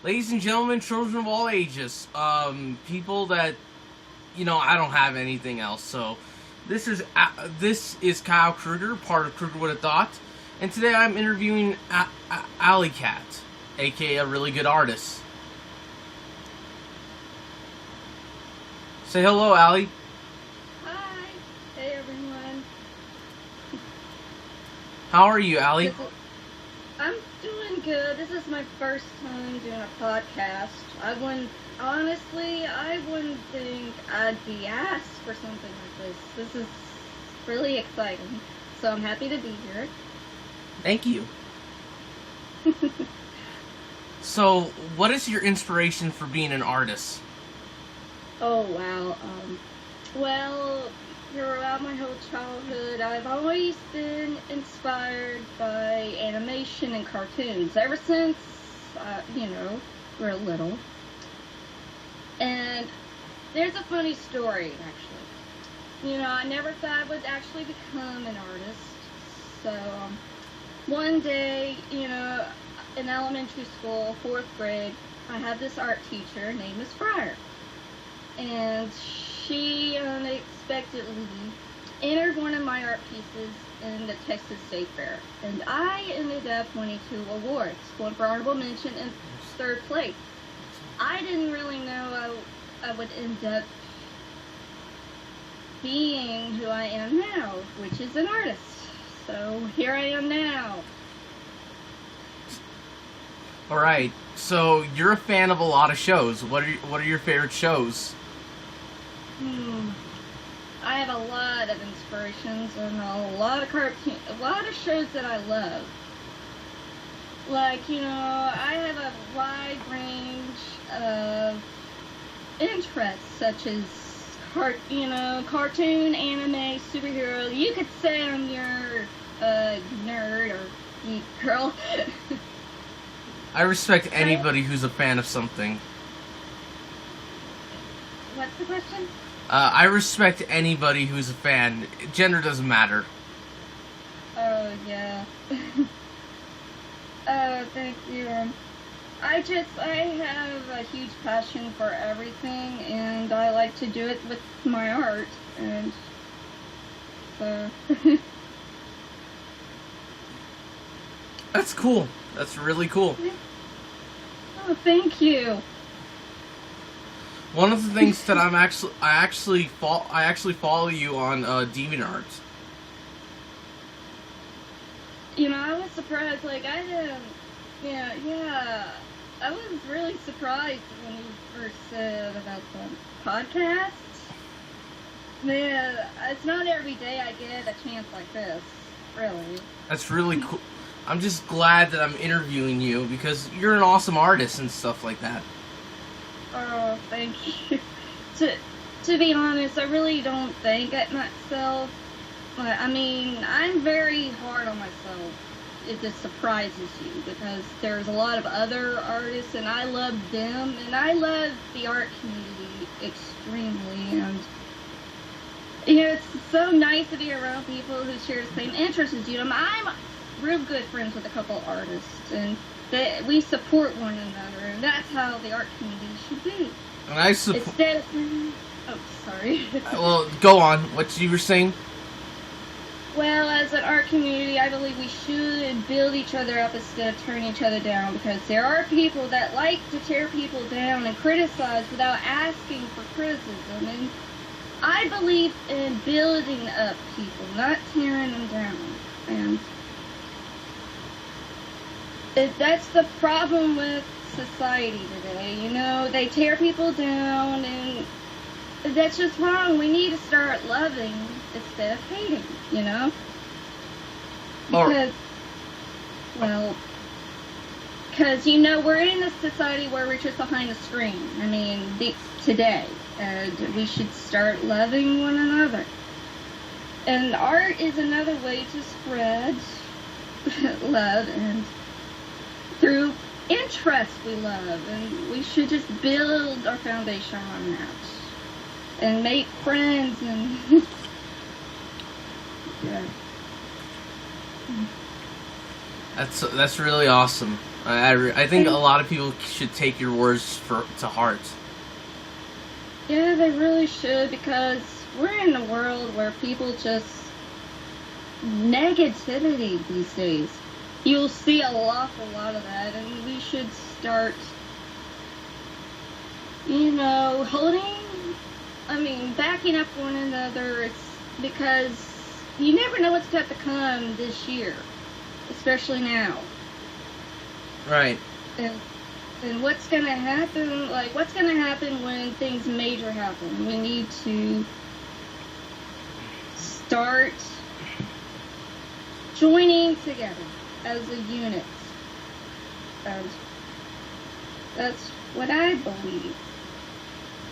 Ladies and gentlemen, children of all ages, people that, I don't have anything else, so this is Kyle Krueger, part of Krueger Would Have Thought, and today I'm interviewing AllyCat, aka a really good artist. Say hello, Ally. Hi. Hey, everyone. How are you, Ally? I'm doing good. This is my first time doing a podcast. I wouldn't think I'd be asked for something like this. This is really exciting. So I'm happy to be here. Thank you. So, what is your inspiration for being an artist? Oh, wow. Well, throughout my whole childhood, I've always been inspired by animation and cartoons, ever since, we're little. And there's a funny story, actually. I never thought I would actually become an artist. So, one day, in elementary school, 4th grade, I had this art teacher named Miss Fryer. And she unexpectedly entered one of my art pieces in the Texas State Fair. And I ended up winning 2 awards, one for honorable mention and 3rd place. I didn't really know I would end up being who I am now, which is an artist. So here I am now. Alright, so you're a fan of a lot of shows. What are your favorite shows? I have a lot of inspirations and a lot of shows that I love. Like, I have a wide range of interests, such as cartoon, anime, superhero. You could say I'm your nerd or geek girl. I respect anybody who's a fan of something. What's the question? I respect anybody who's a fan. Gender doesn't matter. Oh, yeah. Oh, thank you. I have a huge passion for everything, and I like to do it with my art, and so... That's cool. That's really cool. Oh, thank you. One of the things that I actually follow you on Deviantart. I was surprised. Like I was really surprised when you first said about the podcast. Man, it's not every day I get a chance like this. Really. That's really cool. I'm just glad that I'm interviewing you because you're an awesome artist and stuff like that. Oh, thank you. To be honest, I really don't think at myself. I mean, I'm very hard on myself. It just surprises you because there's a lot of other artists and I love them and I love the art community extremely, and it's so nice to be around people who share the same interests as you. I'm real good friends with a couple artists, and we support one another, and that's how the art community should be. And I support. Oh, sorry. Well, go on. What you were saying? Well, as an art community, I believe we should build each other up instead of turning each other down, because there are people that like to tear people down and criticize without asking for criticism, and I believe in building up people, not tearing them down, and that's the problem with society today. They tear people down, and that's just wrong. We need to start loving instead of hating, Because, we're in a society where we're just behind a screen. I mean, today. And we should start loving one another. And art is another way to spread love, and through interest we love, and we should just build our foundation on that and make friends, and yeah. That's really awesome. I think a lot of people should take your words to heart. Yeah, they really should, because we're in a world where people just negativity these days. You'll see an awful lot of that, and we should start, backing up one another. It's because you never know what's got to come this year, especially now. Right. And what's going to happen, what's going to happen when things major happen? We need to start joining together as a unit. And that's what I believe.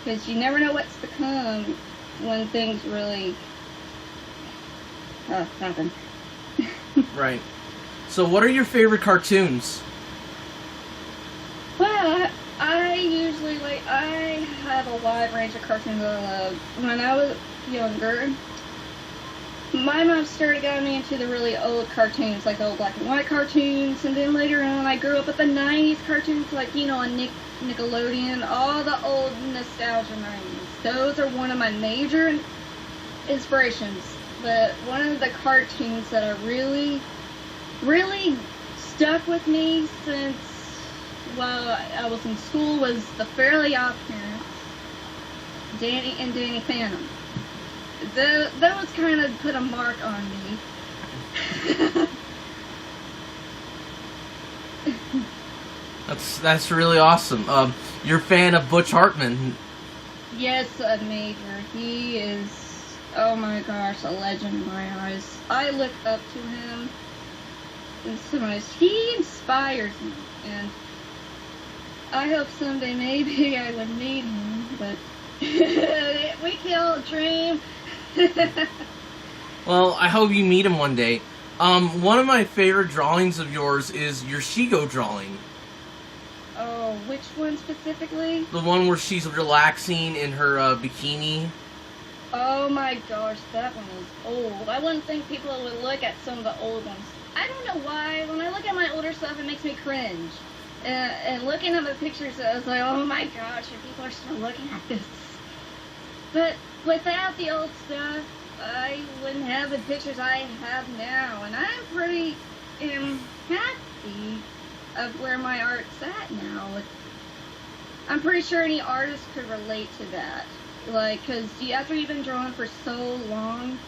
Because you never know what's to come when things really happen. Right. So what are your favorite cartoons? Well, I usually, I have a wide range of cartoons that I love. When I was younger, my mom started getting me into the really old cartoons, like the old black and white cartoons, and then later on I grew up with the 90s cartoons, on Nickelodeon, all the old nostalgia 90s. Those are one of my major inspirations. But one of the cartoons that are really, really stuck with me since while I was in school was the Fairly Odd Parents, Danny and Danny Phantom. Those kind of put a mark on me. That's really awesome. You're a fan of Butch Hartman. Yes, a major. He is, oh my gosh, a legend in my eyes. I look up to him in so much. He inspires me, and I hope someday maybe I would meet him, but we can't dream. Well, I hope you meet him one day. One of my favorite drawings of yours is your Shigo drawing. Oh, which one specifically? The one where she's relaxing in her bikini. Oh my gosh, that one is old. I wouldn't think people would look at some of the old ones. I don't know why. When I look at my older stuff, it makes me cringe. And looking at the pictures, I was like, oh my gosh, people are still looking at this. But without the old stuff, I wouldn't have the pictures I have now. And I'm pretty happy of where my art's at now. I'm pretty sure any artist could relate to that. Because after you've been drawing for so long,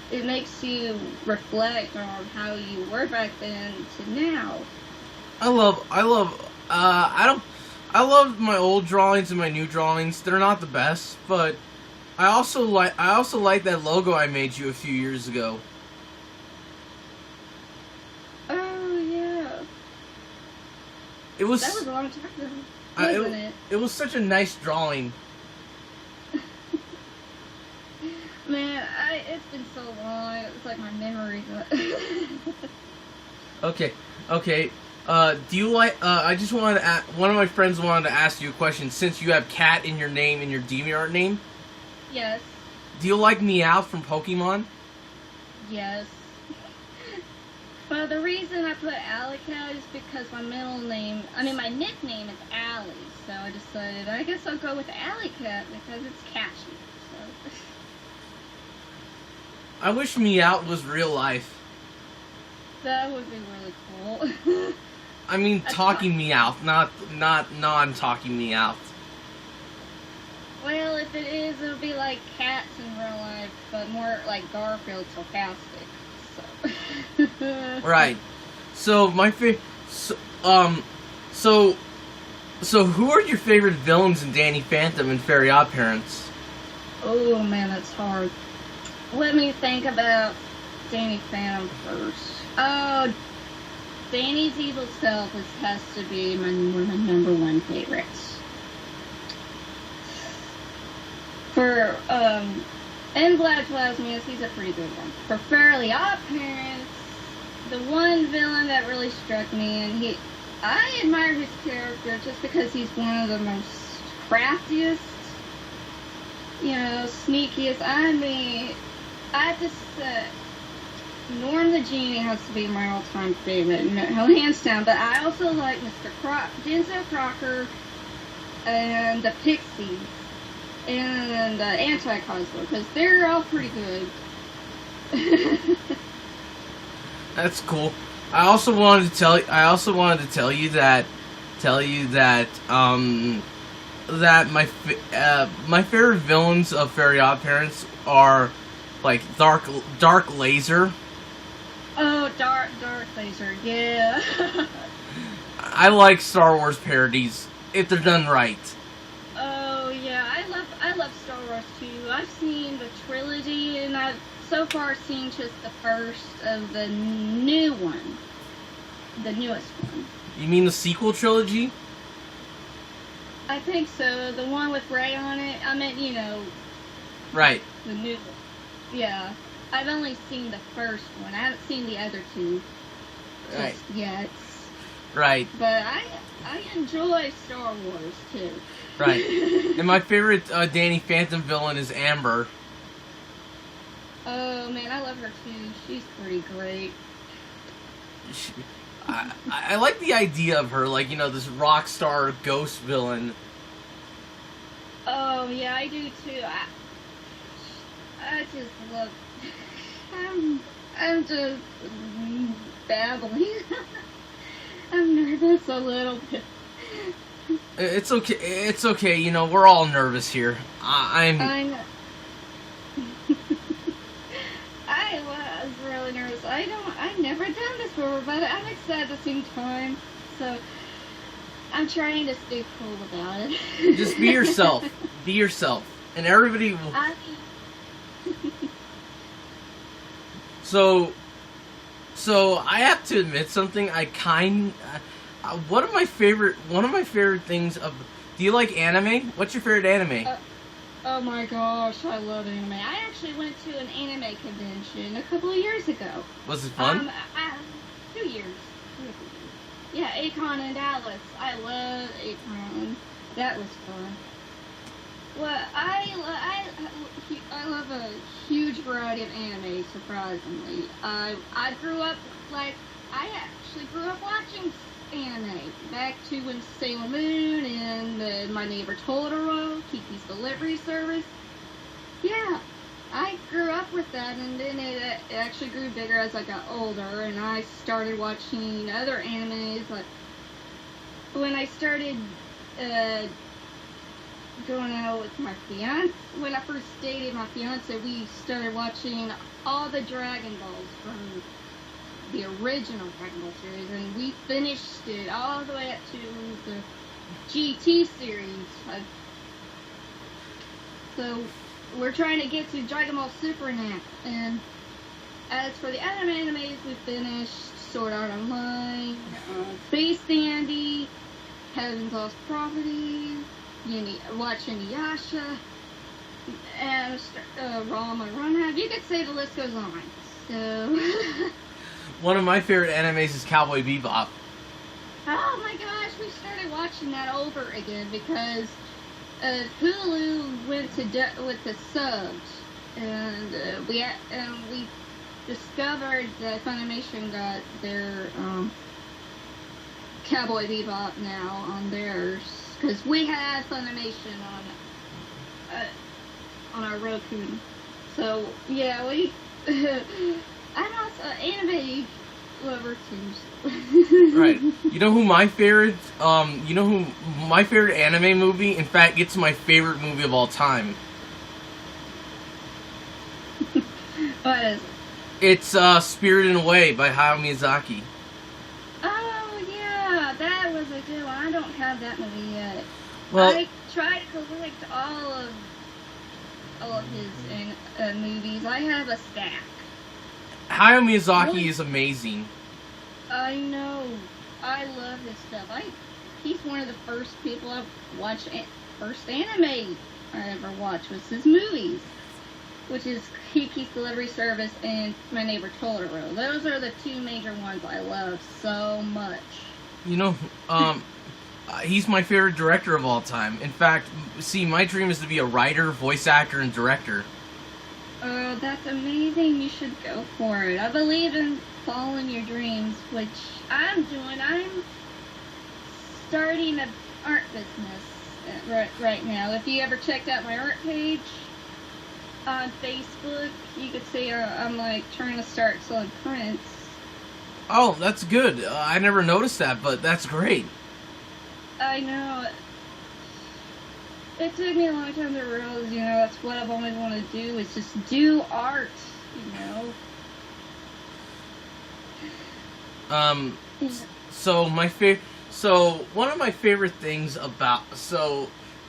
it makes you reflect on how you were back then to now. I love my old drawings and my new drawings. They're not the best, but I also like that logo I made you a few years ago. Oh yeah. That was a long time ago, wasn't it? It was such a nice drawing. Man, it's been so long. It's like my memories. Okay. Do you like? I just wanted to ask, one of my friends wanted to ask you a question. Since you have Cat in your name, in your DeviantArt name. Yes. Do you like Meowth from Pokemon? Yes. Well, the reason I put AllyCat is because my my nickname is Ally. So I decided, I guess I'll go with AllyCat because it's catchy. So. I wish Meowth was real life. That would be really cool. I mean, talking Meowth, not non-talking Meowth. Well, if it is, it'll be like cats in real life, but more like Garfield sarcastic. So. Right. So so who are your favorite villains in Danny Phantom and Fairly Odd Parents? Oh man, that's hard. Let me think about Danny Phantom first. Oh, Danny's evil self has to be one of my number one favorites. For, and Vlad Plasmius, he's a pretty good one. For Fairly Odd Parents, the one villain that really struck me, and I admire his character just because he's one of the most craftiest, sneakiest. I mean, I have to say, Norm the Genie has to be my all-time favorite, hands down. But I also like Denzel Crocker, and the Pixies, and Anti-Cosmo, because they're all pretty good. That's cool. I also wanted to tell you that that my favorite villains of Fairy Odd Parents are like Dark Laser. Oh, Dark Laser, yeah. I like Star Wars parodies if they're done right. Oh yeah, I love Star Wars too. I've seen the trilogy, and I've so far seen just the first of the new one, the newest one. You mean the sequel trilogy? I think so. The one with Rey on it. I meant, Right. the new. Yeah, I've only seen the first one. I haven't seen the other two Right. just yet. Right. But I enjoy Star Wars too. Right. And my favorite Danny Phantom villain is Amber. Oh man, I love her too. She's pretty great. I like the idea of her, like, this rock star ghost villain. Oh yeah, I do too. I just love. I'm just babbling. I'm nervous a little bit. It's okay. It's okay. We're all nervous here. I was really nervous. I've never done this before, but I'm excited at the same time. So I'm trying to stay cool about it. Just be yourself. Be yourself, and everybody will. So I have to admit something. One of my favorite things of. Do you like anime? What's your favorite anime? Oh my gosh, I love anime. I actually went to an anime convention a couple of years ago. Was it fun? 2 years. Yeah, Akon and Dallas. I love Akon. That was fun. Well, I love a huge variety of anime, surprisingly. I actually grew up watching anime back to when Sailor Moon and My Neighbor Totoro, Kiki's Delivery Service. Yeah, I grew up with that, and then it actually grew bigger as I got older, and I started watching other animes. Like when I started going out with my fiance, when I first dated my fiance, we started watching all the Dragon Balls from the original Dragon Ball series, and we finished it all the way up to the GT series. So we're trying to get to Dragon Ball Super now. And as for the other animes, we finished Sword Art Online, Space Dandy, Heaven's Lost Property, watch Inuyasha, and Rama Runhab. You could say the list goes on. So. One of my favorite animes is Cowboy Bebop. Oh my gosh, we started watching that over again because Hulu went with the subs, and we discovered that Funimation got their Cowboy Bebop now on theirs, because we had Funimation on our Roku. So yeah, I'm also anime lover too. Right. You know who my favorite anime movie, in fact, it's my favorite movie of all time. What is it? It's Spirited Away by Hayao Miyazaki. Oh yeah, that was a good one. I don't have that movie yet. Well, I tried to collect all of his movies. I have a stack. Hayao Miyazaki is amazing. I know. I love his stuff. He's one of the first people I've watched. First anime I ever watched was his movies, which is Kiki's Delivery Service and My Neighbor Totoro. Those are the two major ones I love so much. He's my favorite director of all time. In fact, see, my dream is to be a writer, voice actor, and director. Oh, that's amazing. You should go for it. I believe in following your dreams, which I'm doing. I'm starting an art business right now. If you ever checked out my art page on Facebook, you could see I'm like trying to start selling prints. Oh, that's good. I never noticed that, but that's great. I know. It took me a long time to realize, that's what I've always wanted to do, is just do art, Yeah. So one of my favorite things about,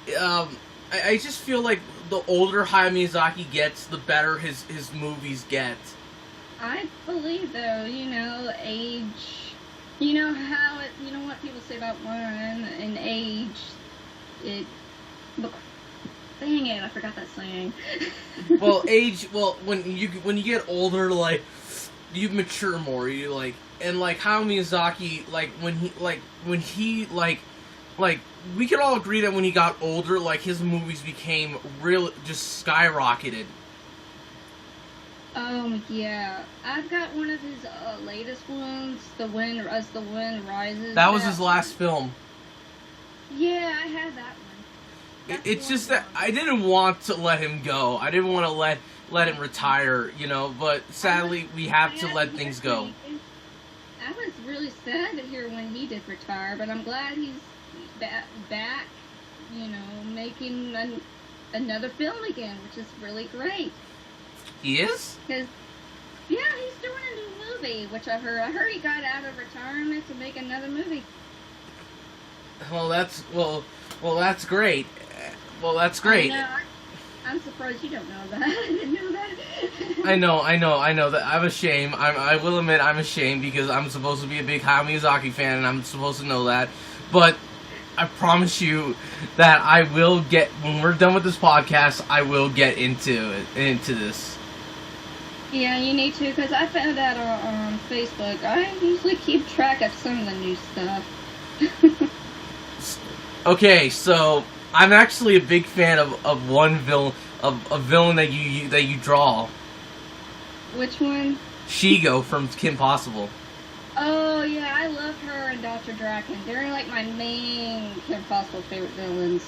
I just feel like the older Hayao Miyazaki gets, the better his movies get. I believe, though, age, how it, what people say about one and age, dang it, I forgot that saying. Well, when you get older, like, you mature more, and like Hayao Miyazaki, we can all agree that when he got older, like, his movies became just skyrocketed. Yeah. I've got one of his latest ones, As the Wind Rises. That was his last film. Yeah, I had that one. It's just that I didn't want to let him go. I didn't want to let him retire, but sadly we have to let things go. I was really sad to hear when he did retire, but I'm glad he's back, making another film again, which is really great. He is? Yeah, he's doing a new movie, which I heard. I heard he got out of retirement to make another movie. Well, that's great. Well, that's great. I'm surprised you don't know that. I didn't know that. I know that. I'm ashamed. I will admit I'm ashamed because I'm supposed to be a big Hayao Miyazaki fan and I'm supposed to know that. But I promise you that I will get, when we're done with this podcast, I will get into this. Yeah, you need to, because I found out on Facebook. I usually keep track of some of the new stuff. Okay, so I'm actually a big fan of one villain, of a villain that you draw. Which one? Shigo from Kim Possible. Oh yeah, I love her and Dr. Draken. They're like my main Kim Possible favorite villains.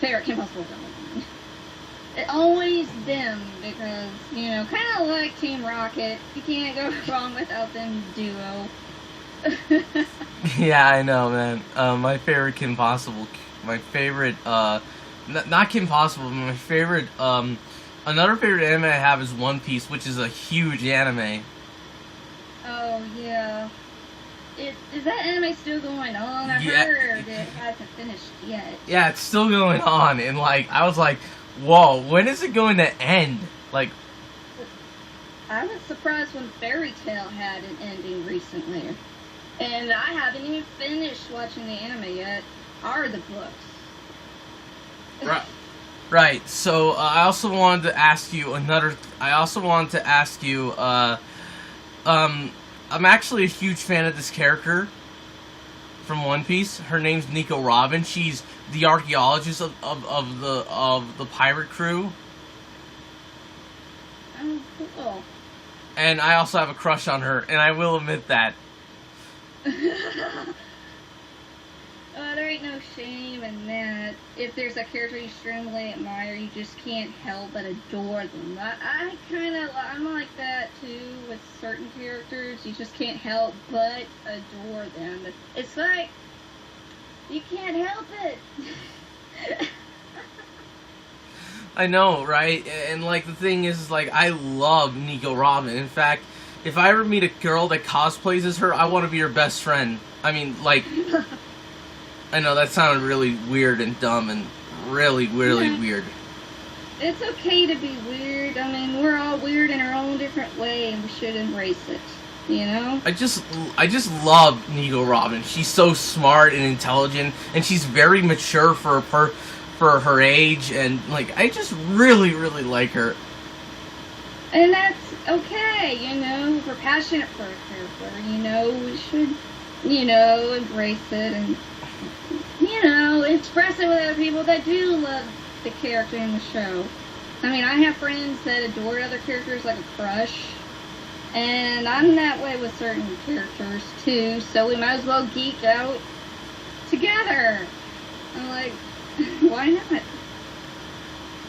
Favorite Kim Possible villains. Always them, because, kind of like Team Rocket. You can't go wrong without them duo. Yeah, I know, man. My favorite Kim Possible, not Kim Possible, but my favorite, another favorite anime I have is One Piece, which is a huge anime. Oh, yeah. Is that anime still going on? I heard it hasn't finished yet. Yeah, it's still going on, and, I was like, whoa, when is it going to end? I was surprised when Fairy Tail had an ending recently. And I haven't even finished watching the anime yet, or the books. Right. So I also wanted to ask you I'm actually a huge fan of this character from One Piece. Her name's Nico Robin. She's the archaeologist of the pirate crew. Oh, cool. And I also have a crush on her, and I will admit that. There ain't no shame in that. If there's a character you strongly admire, you just can't help but adore them. I'm like that too with certain characters. You just can't help but adore them. It's like, you can't help it. I know, right? And the thing is, I love Nico Robin. In fact, if I ever meet a girl that cosplays as her, I want to be her best friend. I mean, I know that sounded really weird and dumb and really weird. It's okay to be weird. I mean, we're all weird in our own different way, and we should embrace it. I just love Nico Robin. She's so smart and intelligent, and she's very mature for her age, and I just really like her. And that's okay, we're passionate for a character, we should, embrace it and, express it with other people that do love the character in the show. I mean, I have friends that adore other characters like a crush, and I'm that way with certain characters too, so we might as well geek out together. I'm like, why not?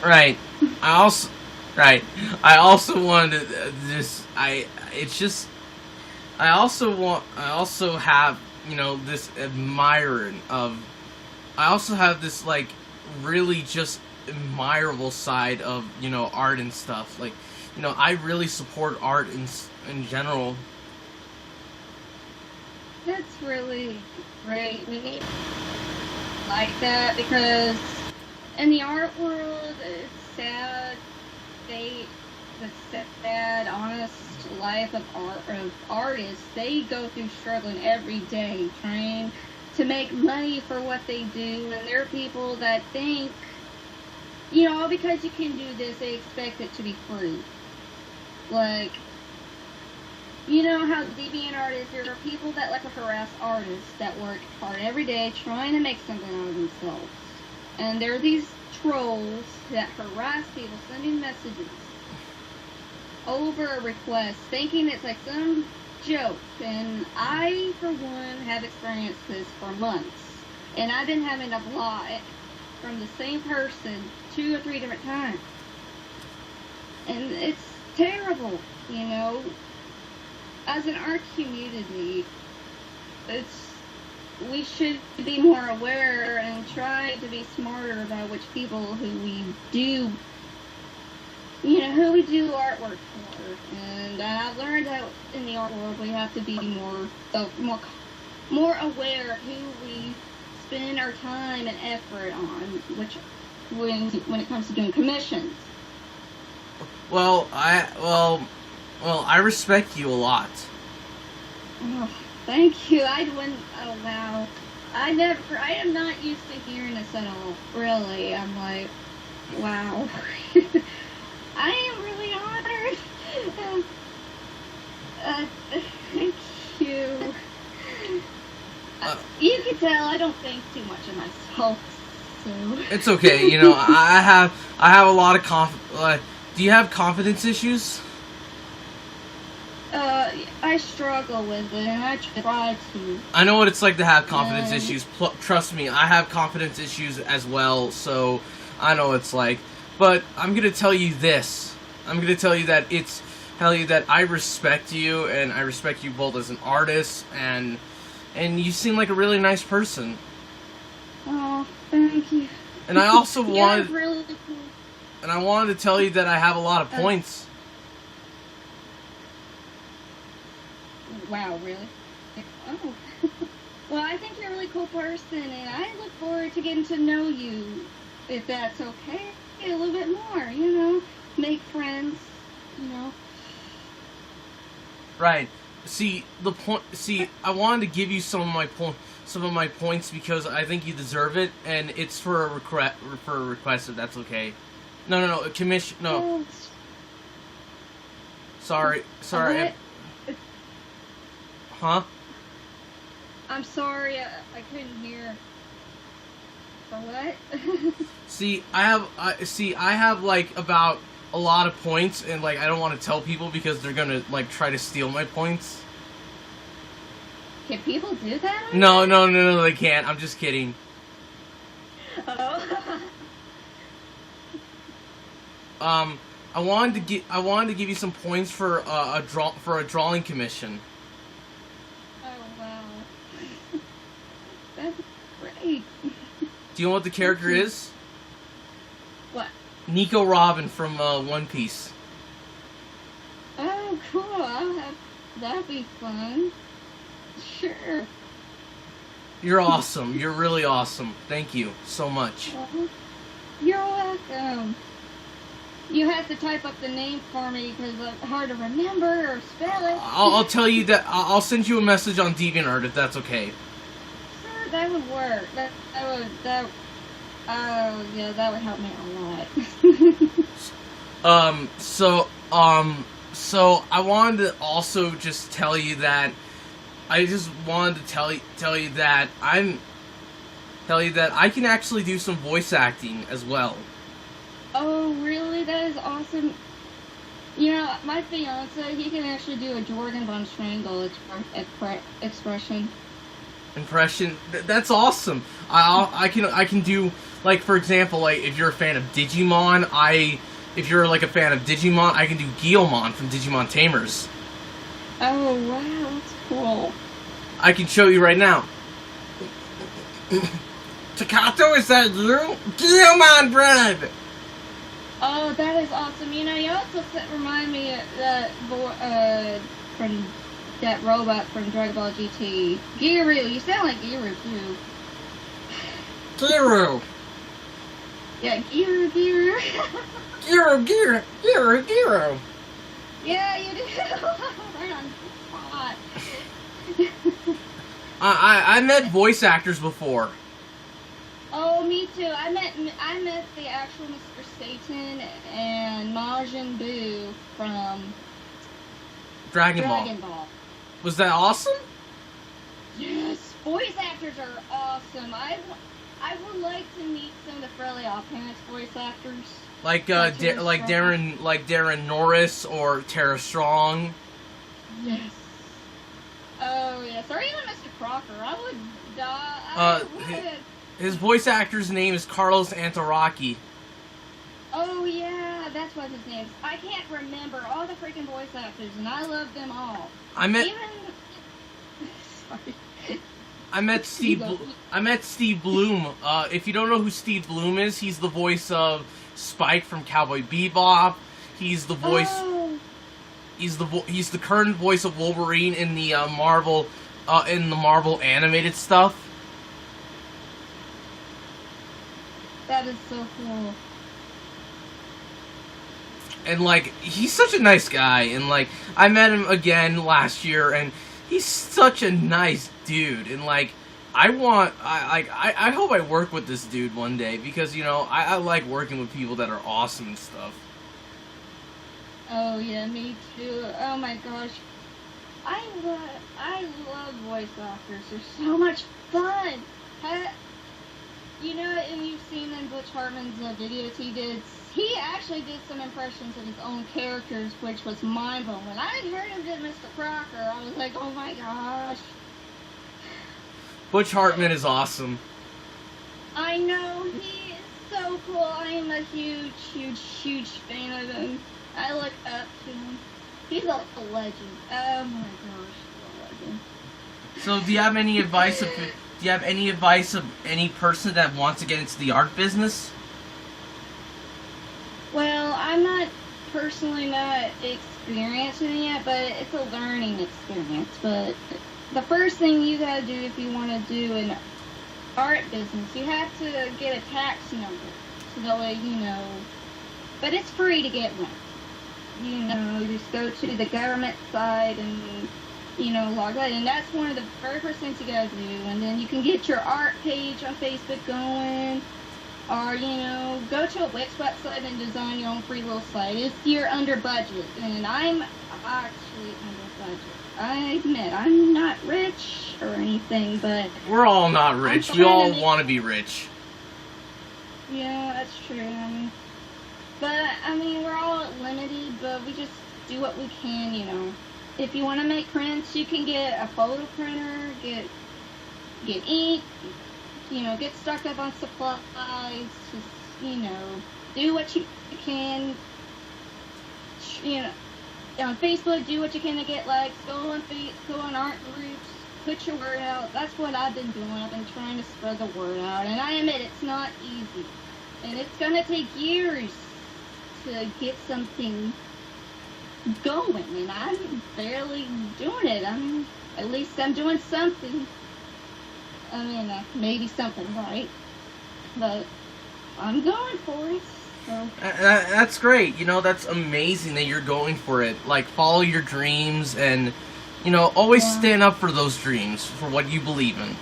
Right. I also wanted to I also have, this admiring of, I also have this, like, really just admirable side of, art and stuff. Like, I really support art in general. That's really great. We need like that because in the art world, it's sad. The sad, honest life of artists. They go through struggling every day, trying to make money for what they do, and there are people that think, all because you can do this, they expect it to be free. Like, you know how Deviantartist, there are people that like to harass artists that work hard every day trying to make something out of themselves. And there are these trolls that harass people, sending messages over a request, thinking it's like some joke. And I, for one, have experienced this for months. And I've been having to block from the same person 2 or 3 different times. And it's terrible, As an art community, we should be more aware and try to be smarter about which people who we do artwork for. And I've learned that in the art world we have to be more aware of who we spend our time and effort on, when it comes to doing commissions. Well, I respect you a lot. Oh, thank you. Oh wow. I am not used to hearing this at all. Really. I'm like, wow. I am really honored. Thank you. You can tell I don't think too much of myself, so. It's okay, I have a lot of do you have confidence issues? I struggle with it, and I try to. I know what it's like to have confidence issues. Trust me, I have confidence issues as well, so I know what it's like. But I'm gonna tell you this. I'm gonna tell you that I respect you, and I respect you both as an artist, and you seem like a really nice person. Oh, thank you. And I also wanted, really cool. And I wanted to tell you that I have a lot of points. Wow, really? Oh. Well, I think you're a really cool person, and I look forward to getting to know you, if that's okay, a little bit more, make friends, Right. See, I wanted to give you some of my points because I think you deserve it, and it's for a request, if that's okay. No, a commission, no. Oh. Sorry. What? Huh? I'm sorry, I couldn't hear. For what? I have like about a lot of points, and like I don't want to tell people because they're gonna like try to steal my points. Can people do that? No, they can't. I'm just kidding. Oh. I wanted to give you some points for a drawing commission. Oh wow. That's great. Do you know what the character is? What? Nico Robin from One Piece. Oh, cool. That'd be fun. Sure. You're awesome. You're really awesome. Thank you so much. You're welcome. You have to type up the name for me because it's hard to remember or spell it. I'll tell you that. I'll send you a message on DeviantArt if that's okay. Sure, that would work. That would help me a lot. So I wanted to also just tell you that I just wanted to tell you that I can actually do some voice acting as well. Oh, really? that is awesome. You know, my fiance, he can actually do a Jordan von Strangle expression. Impression? That's awesome. I can do, like, for example, like, if you're a fan of Digimon, if you're, like, a fan of Digimon, I can do Guilmon from Digimon Tamers. Oh, wow, that's cool. I can show you right now. Takato, is that you? Guilmon bread! Oh, that is awesome. You know, you also remind me of that from that robot from Dragon Ball GT. Giru. You sound like Giru, too. Giru. Yeah, Giru. Giru. Yeah, you do. Right on spot. I met voice actors before. Oh, me too. I met the actual Mr. Satan and Majin Buu from Dragon Ball. Was that awesome? Yes, voice actors are awesome. I would like to meet some of the Fairly Odd Parents voice actors. Like Darren Norris or Tara Strong. Yes. Oh yes, or even Mr. Crocker. I would die. His voice actor's name is Carlos Antaraki. Oh yeah, that's what his name is. I can't remember all the freaking voice actors, and I love them all. I met Steve Bloom. If you don't know who Steve Bloom is, he's the voice of Spike from Cowboy Bebop. He's the voice. Oh. He's the current voice of Wolverine in the Marvel animated stuff. That is so cool. And, like, he's such a nice guy, and, like, I met him again last year, and he's such a nice dude, and, like, I hope I work with this dude one day, because, you know, I like working with people that are awesome and stuff. Oh, yeah, me too. Oh, my gosh. I love voice actors. They're so much fun. You know, and you've seen in Butch Hartman's videos he actually did some impressions of his own characters, which was mind-blowing. When I heard him do Mr. Crocker, I was like, oh my gosh. Butch Hartman is awesome. I know, he is so cool. I am a huge, huge, huge fan of him. I look up to him. He's a legend. Oh my gosh, he's a legend. So, do you have any advice of any person that wants to get into the art business? Well, I'm not experienced in it yet, but it's a learning experience. But the first thing you gotta do if you want to do an art business, you have to get a tax number. So that way, you know, but it's free to get one. You know, you just go to the government side and, you know, log that. And that's one of the very first things you gotta do. And then you can get your art page on Facebook going. Or, you know, go to a Wix website and design your own free little site. If you're under budget. And I'm actually under budget. I admit, I'm not rich or anything, but... We're all not rich. We all want to be rich. Yeah, that's true. But, I mean, we're all limited, but we just do what we can, you know. If you want to make prints, you can get a photo printer, get ink, you know, get stocked up on supplies, just, you know, do what you can, you know, on Facebook, do what you can to get likes, go on art groups, put your word out. That's what I've been doing. I've been trying to spread the word out, and I admit it's not easy, and it's going to take years to get something going, and I'm barely doing it. At least I'm doing something. I mean, maybe something right, but I'm going for it. So. That's great. You know, that's amazing that you're going for it. Like, follow your dreams and, you know, always stand up for those dreams, for what you believe in.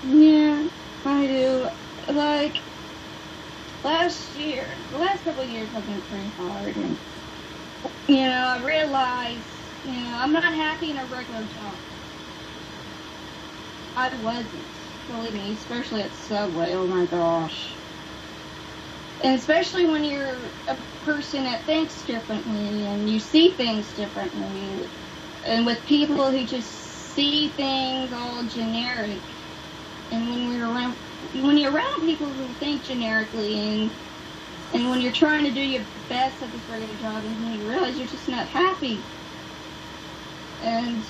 Yeah, I do. Like, the last couple of years have been pretty hard, and, you know, I realized, you know, I'm not happy in a regular job. I wasn't, believe me, especially at Subway. Oh my gosh. And especially when you're a person that thinks differently and you see things differently. And with people who just see things all generic. And when you're around people who think generically and when you're trying to do your best at this regular job and then you realize you're just not happy. And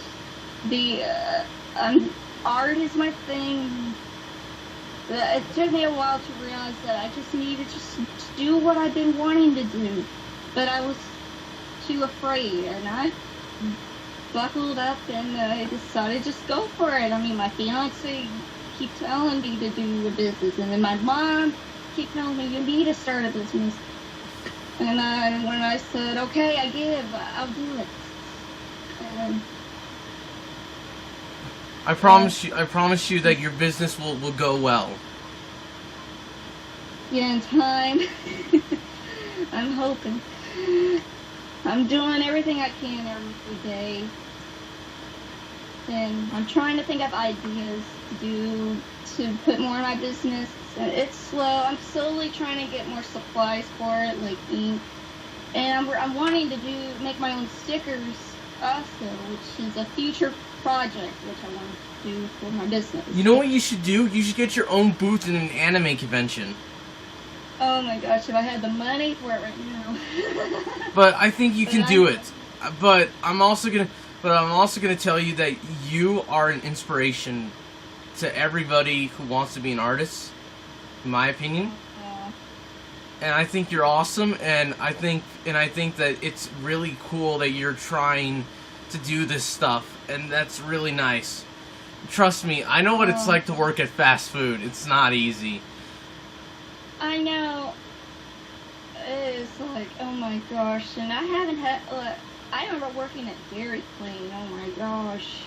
art is my thing. It took me a while to realize that I just need to just do what I've been wanting to do. But I was too afraid, and I buckled up and I decided to just go for it. I mean, my fiance keep telling me to do a business, and then my mom keep telling me you need to start a business. And when I said, okay, I'll do it. And I promise you that your business will go well. Yeah, in time. I'm hoping. I'm doing everything I can every day. And I'm trying to think of ideas to put more in my business. It's slow. I'm slowly trying to get more supplies for it, like ink. And I'm wanting to make my own stickers also, which is a future project which I want to do for my business. You know what you should do? You should get your own booth in an anime convention. Oh my gosh, if I had the money for it right now. But I think you can do it. But I'm also gonna tell you that you are an inspiration to everybody who wants to be an artist, in my opinion. And I think you're awesome, and I think that it's really cool that you're trying to do this stuff, and that's really nice. Trust me, I know what it's like to work at fast food. It's not easy. I know. It's like, oh my gosh, and I haven't had, I remember working at Dairy Queen, oh my gosh.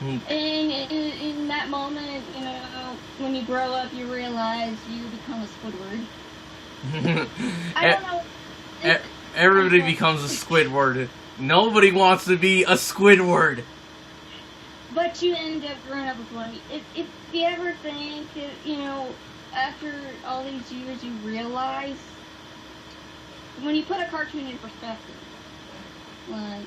And in that moment, you know, when you grow up, you realize you become a Squidward. I don't know. Everybody becomes a Squidward. Nobody wants to be a Squidward. But you end up growing up with one. If you ever think, you know, after all these years, you realize, when you put a cartoon in perspective, like,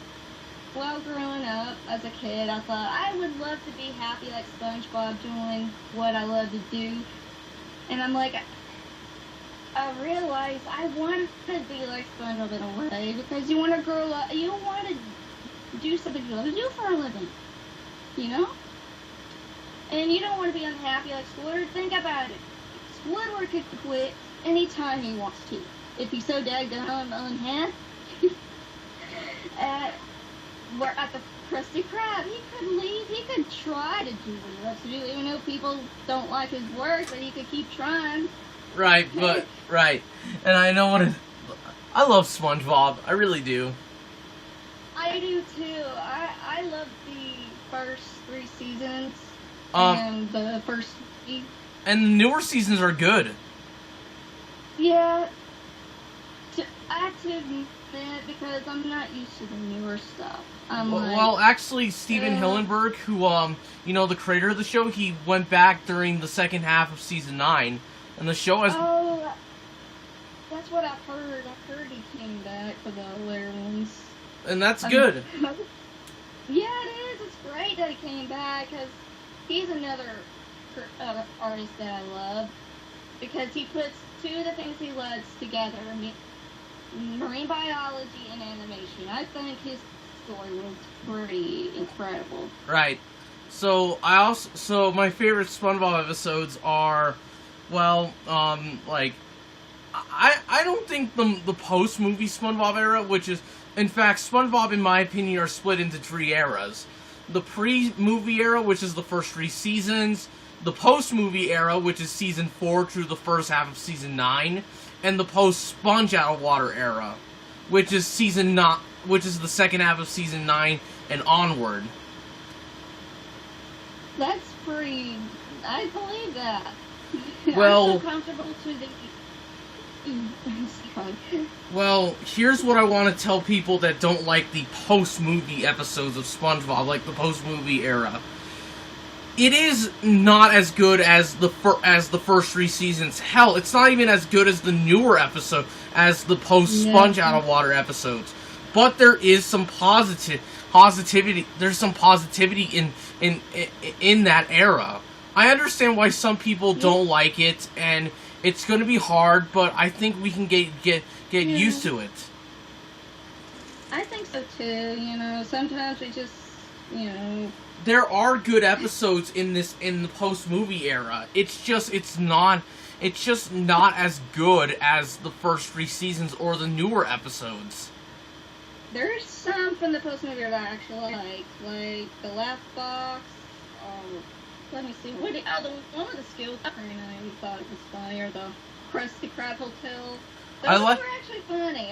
well, growing up as a kid, I thought I would love to be happy like SpongeBob doing what I love to do. And I'm like, I realized I want to be like SpongeBob in a way, because you want to grow up, you want to do something you love to do for a living, you know? And you don't want to be unhappy like Squidward. Think about it. Squidward could quit anytime he wants to. If he's so daggone unhappy. At the Krusty Krab, he could leave. He could try to do what he loves to do, even though people don't like his work, but he could keep trying. Right, right. And I know I love SpongeBob. I really do. I do too. I love the first 3 seasons and the first 3. And the newer seasons are good. Yeah. I have to admit, because I'm not used to the newer stuff. Well, actually, Steven Hillenburg, who, you know, the creator of the show, he went back during the second half of season 9, and the show has... Oh, that's what I've heard. I've heard he came back for the later ones. And that's good. Yeah, it is. It's great that he came back, because he's another artist that I love, because he puts 2 of the things he loves together. I mean, marine biology and animation. I think his story was pretty incredible. Right. So my favorite SpongeBob episodes are, well, like, I don't think the post-movie SpongeBob era, which is, in fact, SpongeBob, in my opinion, are split into 3 eras. The pre-movie era, which is the first 3 seasons, the post-movie era, which is season 4 through the first half of season 9, and the post-Sponge Out of Water era, which is the second half of season 9 and onward. That's pretty... I believe that. Well... I'm so comfortable to the... I'm sorry. Well, here's what I want to tell people that don't like the post-movie episodes of SpongeBob, like the post-movie era. it is not as good as the first 3 seasons. Hell, it's not even as good as the newer episode, as the post Sponge Out of Water episodes. But there is some positivity. There's some positivity in that era. I understand why some people don't like it, and it's going to be hard. But I think we can get used to it. I think so too. You know, sometimes we just, you know. There are good episodes in the post movie era. It's just not as good as the first 3 seasons or the newer episodes. There's some from the post movie that I actually like the Laugh Box. Let me see. One of the skills I thought it was funny, or the Krusty Krab Hotel. Those were actually funny.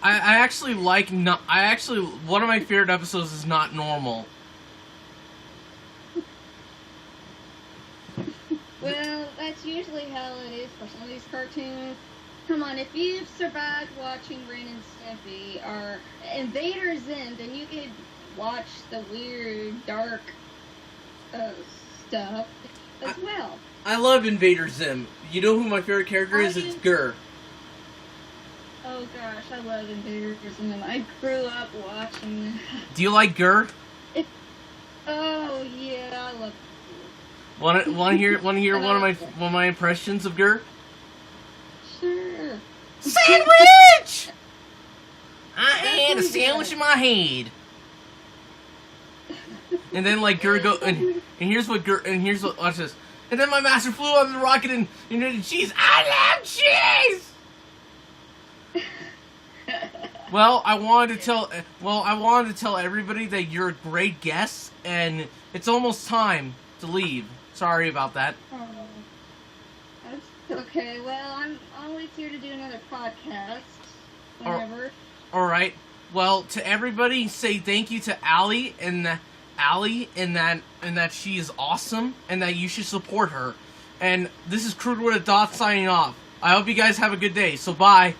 I actually like one of my favorite episodes is Not Normal. Well, that's usually how it is for some of these cartoons. Come on, if you've survived watching Ren and Stimpy or Invader Zim, then you could watch the weird, dark stuff as well. I love Invader Zim. You know who my favorite character is? It's Gur. Oh gosh, I love Invader Zim. I grew up watching that. Do you like Gur? Oh yeah, I love. Want to hear one of my impressions of Gur? Sure. Sandwich! I had a sandwich in my head. And then like Gur go and here's what watch this. And then my master flew on the rocket and did cheese. I love cheese. Well, I wanted to tell everybody that you're a great guest, and it's almost time to leave. Sorry about that. Oh, that's okay. Well, I'm always here to do another podcast whenever. All right. Well, to everybody, say thank you to Ally and that she is awesome and that you should support her. And this is Krueger with a Dot signing off. I hope you guys have a good day. So bye.